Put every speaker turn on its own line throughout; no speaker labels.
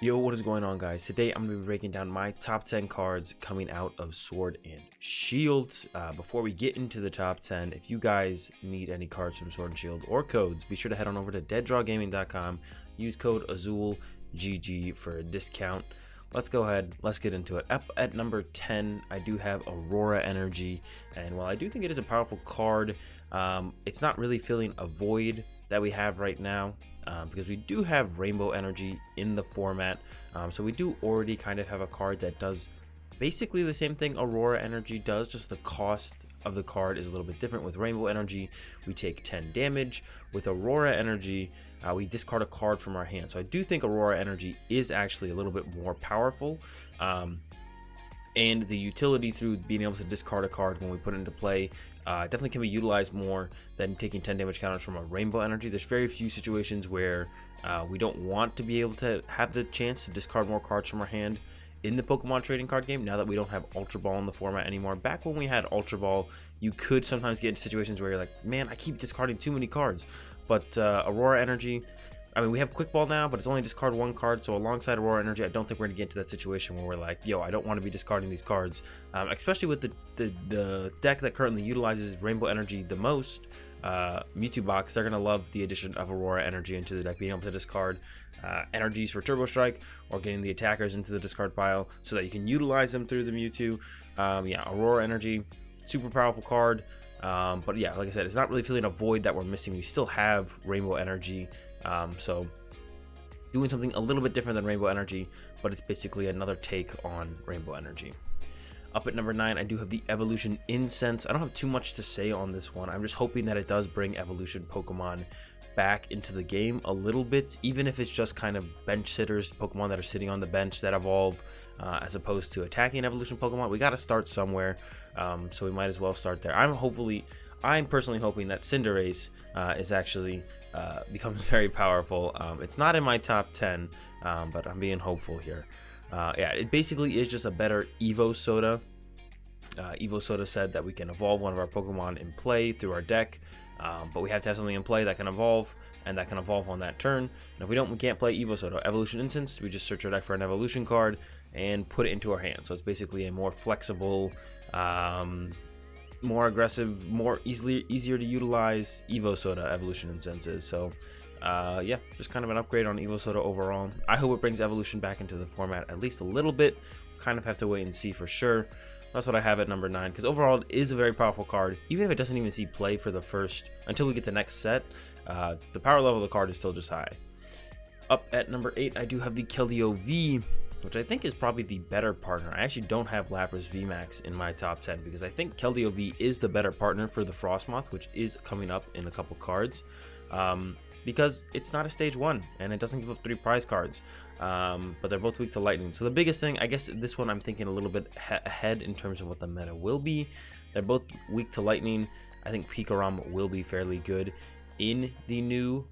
Yo, what is going on, guys? Today I'm going to be breaking down my top 10 cards coming out of Sword and Shield. Before we get into the top 10, if you guys need any cards from Sword and Shield or codes, be sure to head on over to deaddrawgaming.com. Use code AzulGG for a discount. Let's go ahead, let's get into it. Up at number 10, I do have Aurora Energy, and while I do think it is a powerful card, it's not really filling a void that we have right now, because we do have Rainbow Energy in the format, so we do already kind of have a card that does basically the same thing Aurora Energy does, just the cost of the card is a little bit different. With Rainbow Energy, we take 10 damage. With Aurora Energy, we discard a card from our hand. So I do think Aurora Energy is actually a little bit more powerful, and the utility through being able to discard a card when we put it into play definitely can be utilized more than taking 10 damage counters from a Rainbow Energy. There's very few situations where we don't want to be able to have the chance to discard more cards from our hand in the Pokemon trading card game, now that we don't have Ultra Ball in the format anymore. Back when we had Ultra Ball, you could sometimes get into situations where you're like, man, I keep discarding too many cards. But Aurora Energy, I mean, we have Quick Ball now, but it's only discard one card. So alongside Aurora Energy, I don't think we're going to get into that situation where we're like, yo, I don't want to be discarding these cards. Especially with the deck that currently utilizes Rainbow Energy the most, Mewtwo box, they're going to love the addition of Aurora Energy into the deck, being able to discard energies for Turbo Strike or getting the attackers into the discard pile so that you can utilize them through the Mewtwo. Yeah, Aurora Energy, super powerful card. But yeah, like I said, it's not really filling a void that we're missing. We still have Rainbow Energy, so doing something a little bit different than Rainbow Energy, but it's basically another take on Rainbow Energy. Up at number 9, I do have the Evolution Incense. I don't have too much to say on this one. I'm just hoping that it does bring Evolution Pokemon back into the game a little bit, even if it's just kind of bench sitters, Pokemon that are sitting on the bench that evolve, as opposed to attacking Evolution Pokemon. We got to start somewhere, so we might as well start there. I'm personally hoping that Cinder Ace is actually becomes very powerful. It's not in my top 10, but I'm being hopeful here. Yeah, it basically is just a better Evo Soda. Evo Soda said that we can evolve one of our Pokemon in play through our deck, but we have to have something in play that can evolve, and that can evolve on that turn. And if we don't, we can't play Evo Soda. Evolution Instance, we just search our deck for an evolution card and put it into our hand. So it's basically a more flexible, more aggressive, more easier to utilize Evo Soda Evolution Instances. So yeah, just kind of an upgrade on Evo Soda overall. I hope it brings Evolution back into the format at least a little bit. Kind of have to wait and see for sure. That's what I have at number 9, because overall it is a very powerful card. Even if it doesn't even see play for the first, until we get the next set, the power level of the card is still just high. Up at number 8, I do have the Keldeo V, which I think is probably the better partner. I actually don't have Lapras VMAX in my top 10, because I think Keldeo V is the better partner for the Frostmoth, which is coming up in a couple cards. Because it's not a stage 1 and it doesn't give up 3 prize cards, but they're both weak to lightning. So the biggest thing, I guess this one I'm thinking a little bit ahead in terms of what the meta will be. They're both weak to lightning. I think Pikarom will be fairly good in the new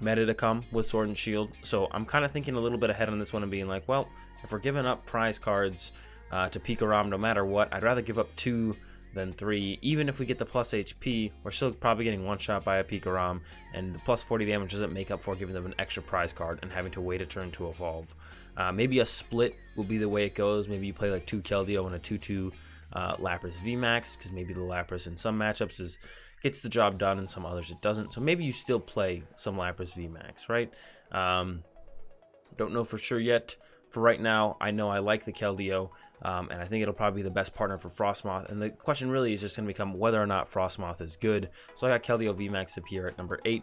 meta to come with Sword and Shield. So I'm kind of thinking a little bit ahead on this one and being like, well, if we're giving up prize cards to Pikarom no matter what, I'd rather give up 2 than 3. Even if we get the plus HP, we're still probably getting one shot by a Pikarom, and the plus 40 damage doesn't make up for giving them an extra prize card and having to wait a turn to evolve. Maybe a split will be the way it goes. Maybe you play like 2 Keldeo and a 2/2 Lapras VMAX, because maybe the Lapras in some matchups gets the job done and some others it doesn't. So maybe you still play some Lapras VMAX, right? Don't know for sure yet. For right now, I know I like the Keldeo, and I think it'll probably be the best partner for Frostmoth. And the question really is just going to become whether or not Frostmoth is good. So I got Keldeo VMAX up here at number 8.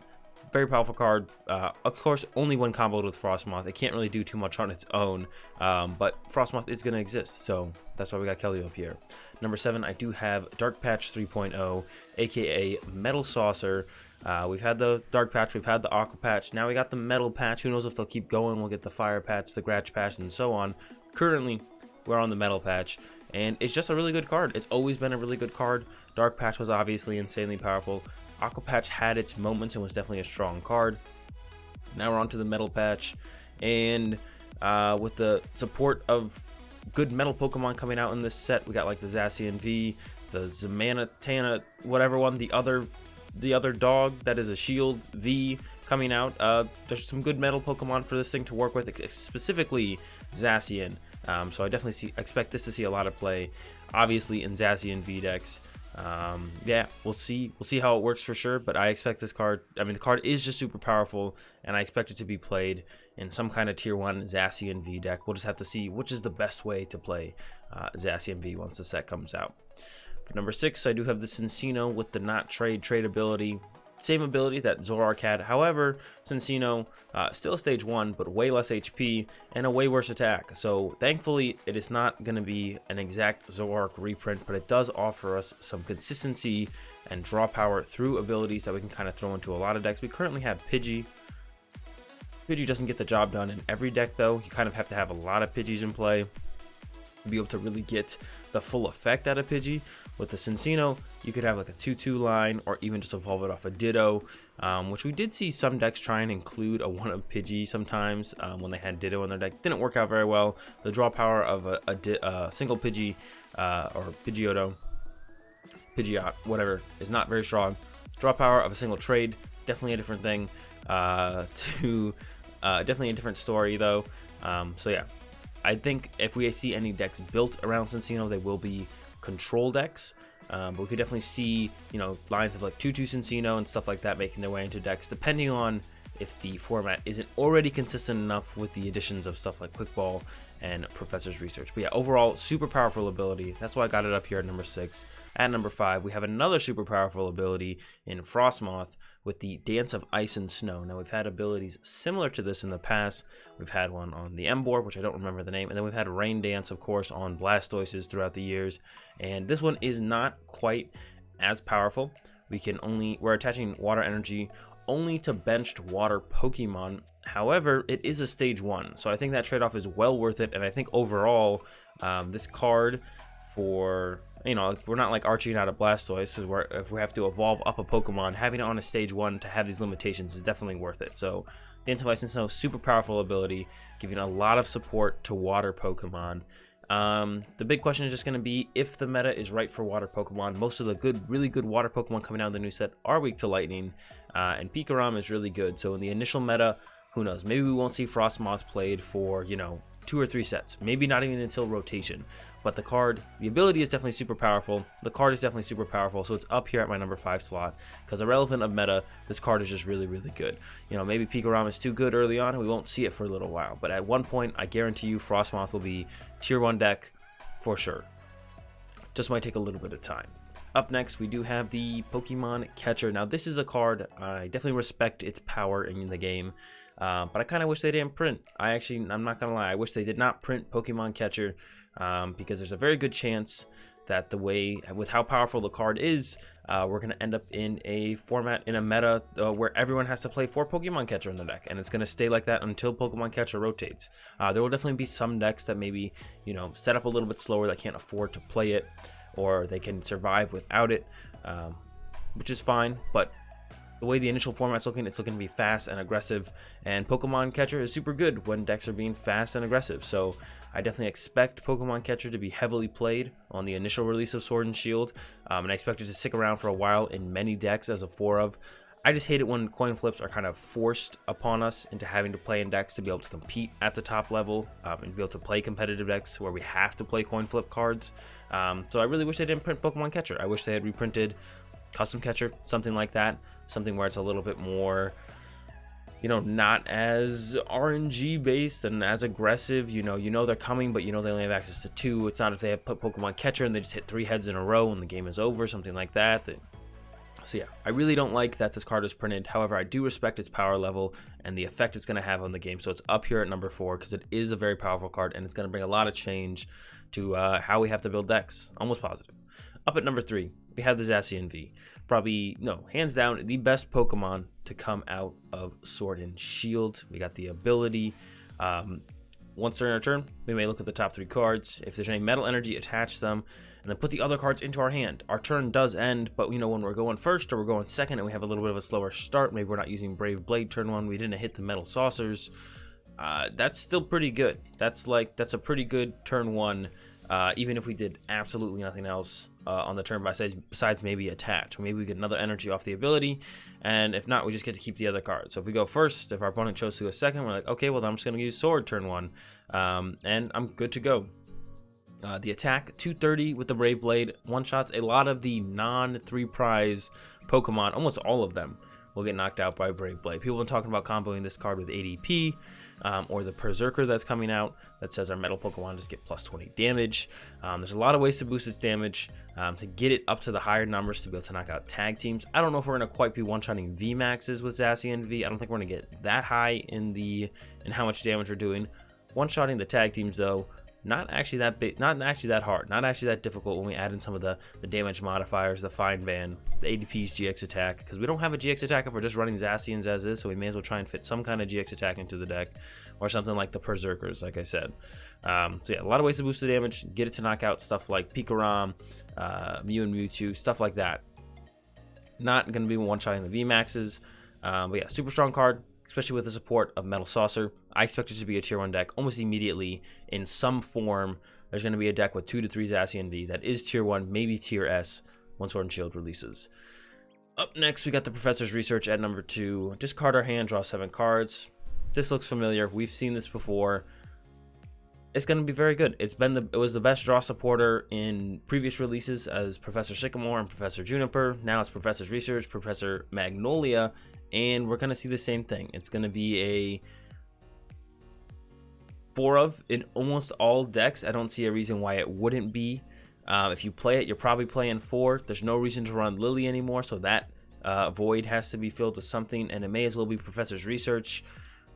Very powerful card. Of course, only when comboed with Frostmoth. It can't really do too much on its own, but Frostmoth is going to exist. So that's why we got Keldeo up here. Number 7, I do have Dark Patch 3.0, aka Metal Saucer. We've had the Dark Patch, we've had the Aqua Patch, now we got the Metal Patch. Who knows if they'll keep going. We'll get the Fire Patch, the Scratch Patch, and so on. Currently, we're on the Metal Patch, and it's just a really good card. It's always been a really good card. Dark Patch was obviously insanely powerful. Aqua Patch had its moments and was definitely a strong card. Now we're on to the Metal Patch, and with the support of good metal Pokemon coming out in this set, we got like the Zacian V, the Zamanatana, whatever one, the other dog that is a Shield V coming out. There's some good metal Pokemon for this thing to work with, specifically Zacian. So I definitely expect this to see a lot of play, obviously in Zacian V decks. Yeah, we'll see how it works for sure, but I expect this card, I mean, the card is just super powerful, and I expect it to be played in some kind of tier 1 Zacian V deck. We'll just have to see which is the best way to play Zacian V once the set comes out. For number 6, I do have this Encino with the not trade ability. Same ability that Zoroark had. However, Encino, still stage 1, but way less HP and a way worse attack. So thankfully, it is not going to be an exact Zoroark reprint, but it does offer us some consistency and draw power through abilities that we can kind of throw into a lot of decks. We currently have Pidgey. Pidgey doesn't get the job done in every deck, though. You kind of have to have a lot of Pidgeys in play to be able to really get the full effect out of Pidgey. With the Encino, you could have like a 2-2 line, or even just evolve it off a Ditto, which we did see some decks try and include a 1-up Pidgey sometimes when they had Ditto in their deck. Didn't work out very well. The draw power of a single Pidgey or Pidgeotto, Pidgeot, whatever, is not very strong. Draw power of a single trade, definitely a different thing. Definitely a different story though. So yeah, I think if we see any decks built around Encino, they will be control decks, but we could definitely see, you know, lines of like 2-2 Encino and stuff like that making their way into decks, depending on if the format isn't already consistent enough with the additions of stuff like Quick Ball and Professor's Research. But yeah, overall, super powerful ability. That's why I got it up here at number 6. At number 5, we have another super powerful ability in Frostmoth with the Dance of Ice and Snow. Now, we've had abilities similar to this in the past. We've had one on the Emboar, which I don't remember the name, and then we've had Rain Dance, of course, on Blastoises throughout the years. And this one is not quite as powerful. We're attaching Water Energy only to benched water Pokemon. However, it is a stage 1, so I think that trade-off is well worth it. And I think overall, this card, for, you know, we're not like arching out a Blastoise, if we have to evolve up a Pokemon, having it on a stage 1 to have these limitations is definitely worth it. So Dance of Ice and Snow, super powerful ability, giving a lot of support to water Pokemon. The big question is just going to be if the meta is right for water Pokemon. Most of the really good water Pokemon coming out of the new set are weak to lightning, and Pikarom is really good. So in the initial meta, who knows? Maybe we won't see Frostmoth played for, you know, 2 or 3 sets. Maybe not even until rotation. But the ability is definitely super powerful. The card is definitely super powerful, so it's up here at my number 5 slot. Because irrelevant of meta, this card is just really, really good. You know, maybe Pikarom is too good early on, and we won't see it for a little while. But at one point, I guarantee you Frostmoth will be tier 1 deck for sure. Just might take a little bit of time. Up next, we do have the Pokemon Catcher. Now, this is a card I definitely respect its power in the game. But I kind of wish they didn't print. I'm not gonna lie, I wish they did not print Pokemon Catcher, because there's a very good chance that with how powerful the card is, we're gonna end up in a format, in a meta where everyone has to play 4 Pokemon Catcher in the deck, and it's gonna stay like that until Pokemon Catcher rotates. There will definitely be some decks that maybe, you know, set up a little bit slower, that can't afford to play it, or they can survive without it, which is fine. But the way the initial format's looking, it's looking to be fast and aggressive, and Pokemon Catcher is super good when decks are being fast and aggressive. So I definitely expect Pokemon Catcher to be heavily played on the initial release of Sword and Shield, and I expect it to stick around for a while in many decks as a 4-of. I just hate it when coin flips are kind of forced upon us into having to play in decks to be able to compete at the top level, and be able to play competitive decks where we have to play coin flip cards. So I really wish they didn't print Pokemon Catcher. I wish they had reprinted Custom Catcher, something like that. Something where it's a little bit more, you know, not as RNG based and as aggressive. You know they're coming, but you know they only have access to 2. It's not if they have put Pokemon Catcher and they just hit 3 heads in a row and the game is over, something like that. So yeah, I really don't like that this card is printed. However, I do respect its power level and the effect it's going to have on the game. So it's up here at number 4 because it is a very powerful card, and it's going to bring a lot of change to how we have to build decks. Almost positive. Up at number 3, we have the Zacian V. Probably, no, hands down, the best Pokemon to come out of Sword and Shield. We got the ability. Once during our turn, we may look at the top 3 cards. If there's any Metal Energy, attach them, and then put the other cards into our hand. Our turn does end, but you know, when we're going first or we're going second and we have a little bit of a slower start, maybe we're not using Brave Blade turn 1, we didn't hit the Metal Saucers, that's still pretty good. That's a pretty good turn 1 even if we did absolutely nothing else on the turn besides maybe attach. Maybe we get another energy off the ability, and if not, we just get to keep the other card. So if we go first, if our opponent chose to go second, we're like, okay, well, then I'm just going to use sword turn 1, and I'm good to go. The attack, 230 with the Brave Blade, one-shots a lot of the non-3 prize Pokemon, almost all of them will get knocked out by Brave Blade. People have been talking about comboing this card with ADP, or the Berserker that's coming out that says our metal Pokemon just get plus 20 damage. There's a lot of ways to boost its damage, to get it up to the higher numbers to be able to knock out tag teams. I don't know if we're going to quite be one-shotting VMAXs with Zacian V. I don't think we're going to get that high in how much damage we're doing. One-shotting the tag teams, though, not actually that big, not actually that hard, not actually that difficult when we add in some of the damage modifiers, the Fine Band, the ADP's GX attack, because we don't have a GX attack if we're just running Zacians as is, so we may as well try and fit some kind of GX attack into the deck, or something like the Berserkers, like I said. So yeah, a lot of ways to boost the damage, get it to knock out stuff like Pikarom, Mew and Mewtwo, stuff like that. Not going to be one-shotting the VMAXs, but yeah, super strong card, especially with the support of Metal Saucer. I expect it to be a tier 1 deck almost immediately in some form. There's going to be a deck with 2 to 3 Zacian V that is tier 1, maybe tier S, once Sword and Shield releases. Up next, we got the Professor's Research at number 2. Discard our hand, draw 7 cards. This looks familiar. We've seen this before. It's going to be very good. It was the best draw supporter in previous releases as Professor Sycamore and Professor Juniper. Now it's Professor's Research, Professor Magnolia, and we're going to see the same thing. It's going to be a 4 of in almost all decks. I don't see a reason why it wouldn't be. If you play it, you're probably playing 4. There's no reason to run Lily anymore, so that void has to be filled with something, and it may as well be Professor's Research.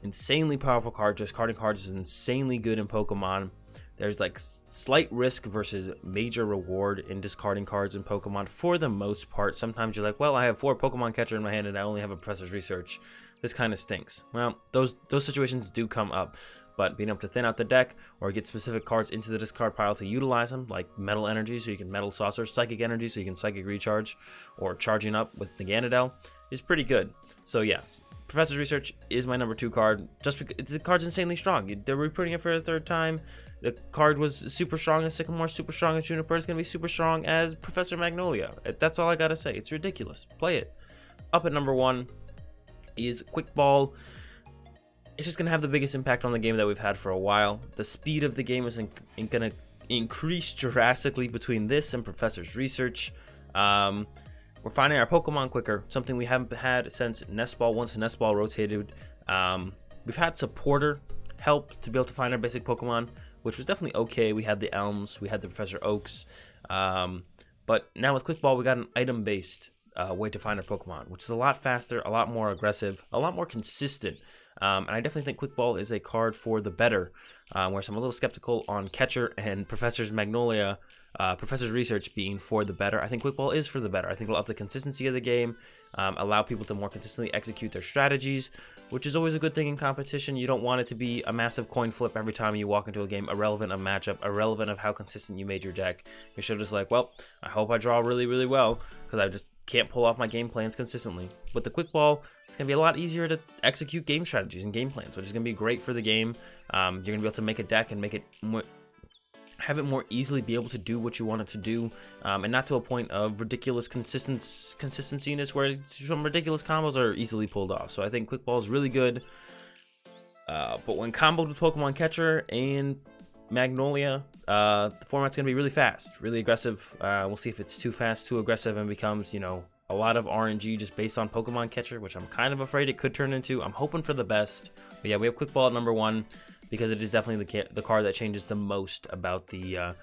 Insanely powerful card. Discarding cards is insanely good in Pokemon. There's like slight risk versus major reward in discarding cards in Pokemon for the most part. Sometimes you're like, well, I have 4 Pokemon Catcher in my hand and I only have a Professor's Research. This kind of stinks. Well, those situations do come up, but being able to thin out the deck or get specific cards into the discard pile to utilize them, like Metal Energy, so you can Metal Saucer, Psychic Energy, so you can Psychic Recharge, or charging up with the Ganondale, is pretty good. So yes, Professor's Research is my number 2 card, just because the card's insanely strong. They're reprinting it for the 3rd time. The card was super strong as Sycamore, super strong as Juniper. It's going to be super strong as Professor Magnolia. That's all I got to say. It's ridiculous. Play it. Up at number 1 is Quick Ball. It's just going to have the biggest impact on the game that we've had for a while. The speed of the game is going to increase drastically between this and Professor's Research. We're finding our Pokemon quicker, something we haven't had since Nest Ball. Once Nest Ball rotated, we've had supporter help to be able to find our basic Pokemon, which was definitely okay. We had the Elms, we had the Professor Oaks, but now with Quick Ball, we got an item-based way to find our Pokemon, which is a lot faster, a lot more aggressive, a lot more consistent. And I definitely think Quick Ball is a card for the better, whereas I'm a little skeptical on Catcher and Professor's Magnolia, Professor's Research being for the better. I think Quick Ball is for the better. I think it'll up the consistency of the game, allow people to more consistently execute their strategies, which is always a good thing in competition. You don't want it to be a massive coin flip every time you walk into a game, irrelevant of matchup, irrelevant of how consistent you made your deck. You're sort of just like, well, I hope I draw really, really well, because I just can't pull off my game plans consistently. With the Quick Ball, it's going to be a lot easier to execute game strategies and game plans, which is going to be great for the game. You're going to be able to make a deck and make it more, have it more easily be able to do what you want it to do, and not to a point of ridiculous consistenciness where some ridiculous combos are easily pulled off. So I think Quick Ball is really good, but when comboed with Pokemon Catcher and Magnolia, the format's going to be really fast, really aggressive. We'll see if it's too fast, too aggressive, and becomes, you know, a lot of RNG just based on Pokemon Catcher, which I'm kind of afraid it could turn into. I'm hoping for the best. But yeah, we have Quick Ball at number 1 because it is definitely the card that changes the most about the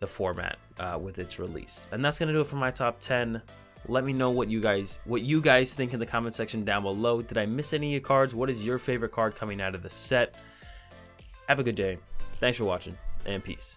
format with its release. And that's going to do it for my top 10. Let me know what you guys think in the comment section down below. Did I miss any of your cards? What is your favorite card coming out of the set? Have a good day. Thanks for watching, and peace.